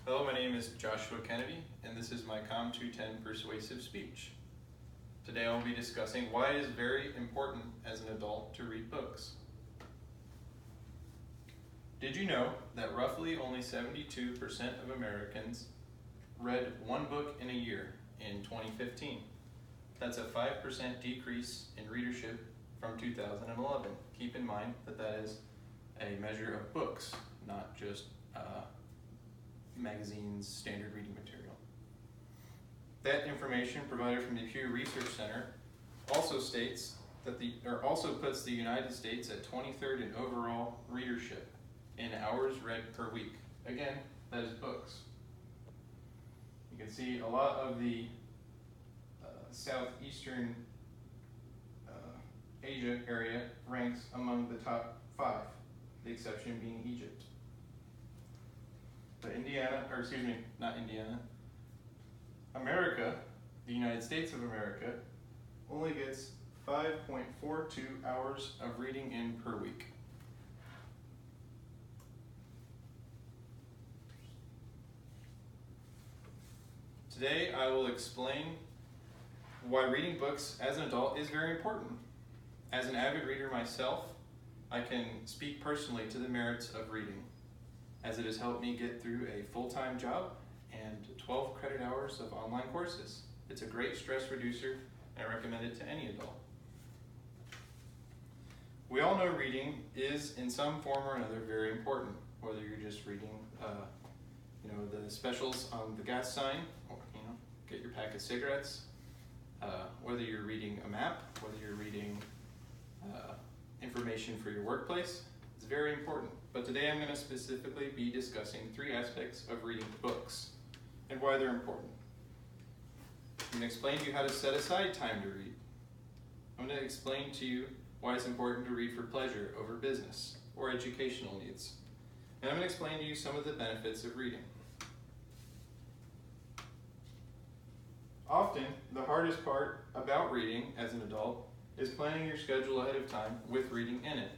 Hello, my name is Joshua Kennedy, and this is my COMM 210 Persuasive speech. Today I will be discussing why it is very important as an adult to read books. Did you know that roughly only 72% of Americans read one book in a year in 2015? That's a 5% decrease in readership from 2011. Keep in mind that that is a measure of books, not just magazines, standard reading material. That information provided from the Pew Research Center also states that also puts the United States at 23rd in overall readership in hours read per week. Again, that is books. You can see a lot of the southeastern Asia area ranks among the top 5, the exception being Egypt. But America, the United States of America, only gets 5.42 hours of reading in per week. Today I will explain why reading books as an adult is very important. As an avid reader myself, I can speak personally to the merits of reading, as it has helped me get through a full-time job and 12 credit hours of online courses. It's a great stress reducer, and I recommend it to any adult. We all know reading is, in some form or another, very important, whether you're just reading the specials on the gas sign, or get your pack of cigarettes, whether you're reading a map, whether you're reading information for your workplace. It's very important. But today I'm going to specifically be discussing 3 aspects of reading books and why they're important. I'm going to explain to you how to set aside time to read. I'm going to explain to you why it's important to read for pleasure over business or educational needs. And I'm going to explain to you some of the benefits of reading. Often, the hardest part about reading as an adult is planning your schedule ahead of time with reading in it.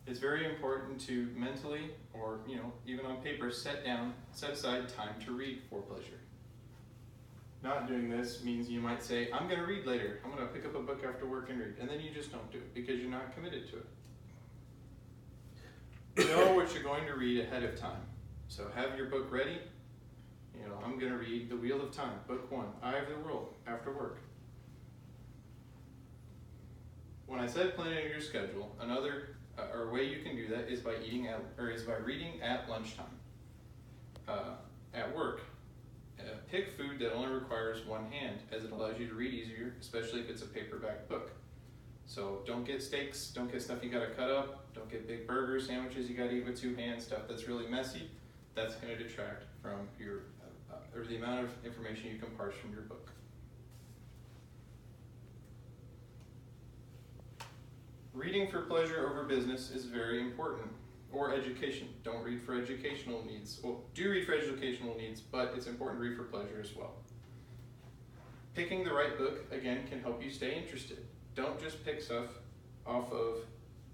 It's very important to mentally, or even on paper, set aside time to read for pleasure. Not doing this means you might say, I'm going to read later. I'm going to pick up a book after work and read. And then you just don't do it because you're not committed to it. Know what you're going to read ahead of time. So have your book ready. I'm going to read The Wheel of Time, Book 1, Eye of the World, after work. When I said planning your schedule, another way you can do that is by reading at lunchtime. At work, pick food that only requires one hand, as it allows you to read easier, especially if it's a paperback book. So don't get steaks, don't get stuff you got to cut up, don't get big burgers, sandwiches you got to eat with 2 hands, stuff that's really messy. That's going to detract from or the amount of information you can parse from your book. Reading for pleasure over business is very important, or education. Don't read for educational needs. Well, do read for educational needs, but it's important to read for pleasure as well. Picking the right book, again, can help you stay interested. Don't just pick stuff off of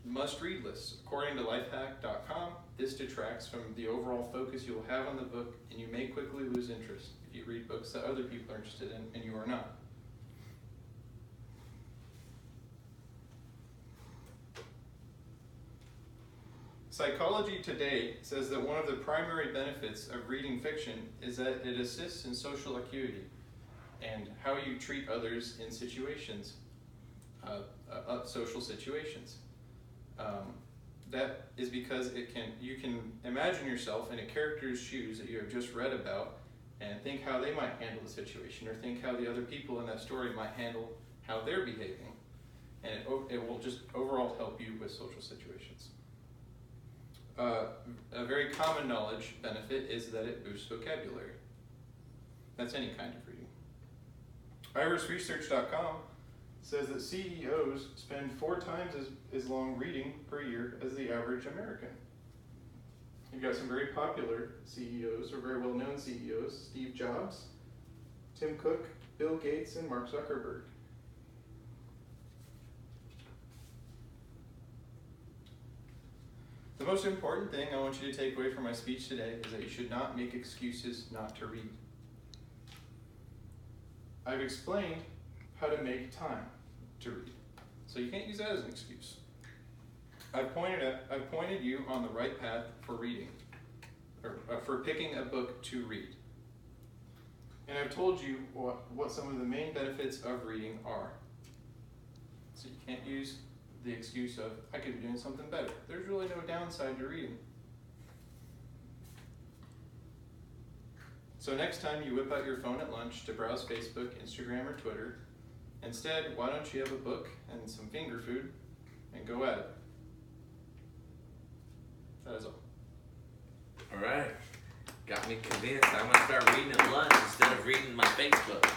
must-read lists. According to lifehack.com, this detracts from the overall focus you will have on the book, and you may quickly lose interest if you read books that other people are interested in and you are not. Psychology Today says that one of the primary benefits of reading fiction is that it assists in social acuity and how you treat others in situations, social situations. That is because you can imagine yourself in a character's shoes that you have just read about and think how they might handle the situation, or think how the other people in that story might handle how they're behaving. And it will just overall help you with social situations. A very common knowledge benefit is that it boosts vocabulary. That's any kind of reading. IrisResearch.com says that CEOs spend 4 times as long reading per year as the average American. You've got some very popular CEOs, or very well-known CEOs: Steve Jobs, Tim Cook, Bill Gates, and Mark Zuckerberg. The most important thing I want you to take away from my speech today is that you should not make excuses not to read. I've explained how to make time to read, so you can't use that as an excuse. I've pointed you on the right path for reading, or for picking a book to read. And I've told you what some of the main benefits of reading are. So you can't use the excuse of, I could be doing something better. There's really no downside to reading. So next time you whip out your phone at lunch to browse Facebook, Instagram, or Twitter, instead, why don't you have a book and some finger food and go at it? That is all. All right. Got me convinced. I'm going to start reading at lunch instead of reading my Facebook.